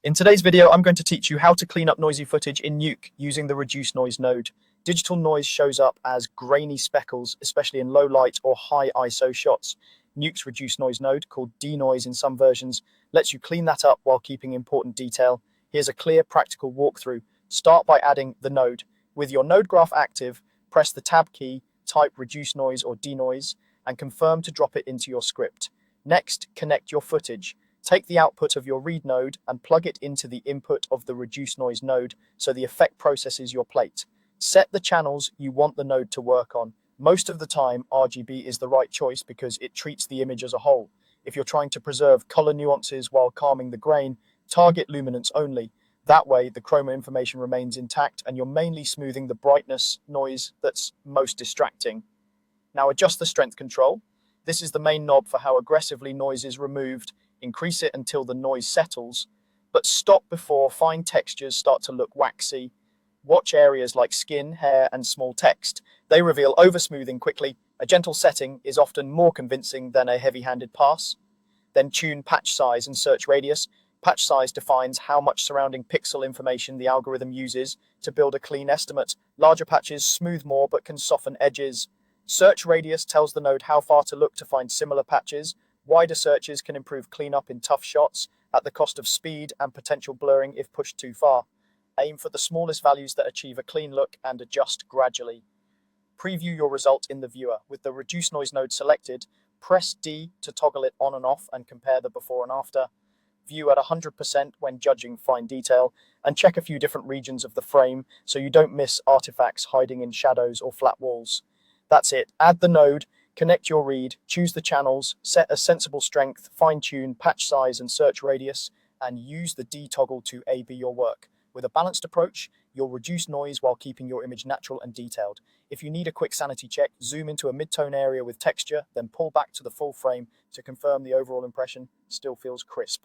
In today's video, I'm going to teach you how to clean up noisy footage in Nuke using the reduce noise node. Digital noise shows up as grainy speckles, especially in low light or high ISO shots. Nuke's reduce noise node, called denoise in some versions, lets you clean that up while keeping important detail. Here's a clear, practical walkthrough. Start by adding the node. With your node graph active, press the tab key, type reduce noise or denoise, and confirm to drop it into your script. Next, connect your footage. Take the output of your read node and plug it into the input of the reduce noise node so the effect processes your plate. Set the channels you want the node to work on. Most of the time, RGB is the right choice because it treats the image as a whole. If you're trying to preserve color nuances while calming the grain, target luminance only. That way, the chroma information remains intact and you're mainly smoothing the brightness noise that's most distracting. Now adjust the strength control. This is the main knob for how aggressively noise is removed. Increase it until the noise settles, but stop before fine textures start to look waxy. Watch areas like skin, hair, and small text. They reveal oversmoothing quickly. A gentle setting is often more convincing than a heavy-handed pass. Then tune patch size and search radius. Patch size defines how much surrounding pixel information the algorithm uses to build a clean estimate. Larger patches smooth more but can soften edges. Search radius tells the node how far to look to find similar patches. Wider searches can improve cleanup in tough shots at the cost of speed and potential blurring if pushed too far. Aim for the smallest values that achieve a clean look and adjust gradually. Preview your result in the viewer. With the reduce noise node selected, press D to toggle it on and off and compare the before and after. View at 100% when judging fine detail, and check a few different regions of the frame so you don't miss artifacts hiding in shadows or flat walls. That's it. Add the node. Connect your read, choose the channels, set a sensible strength, fine-tune patch size and search radius, and use the D toggle to A/B your work. With a balanced approach, you'll reduce noise while keeping your image natural and detailed. If you need a quick sanity check, zoom into a mid-tone area with texture, then pull back to the full frame to confirm the overall impression still feels crisp.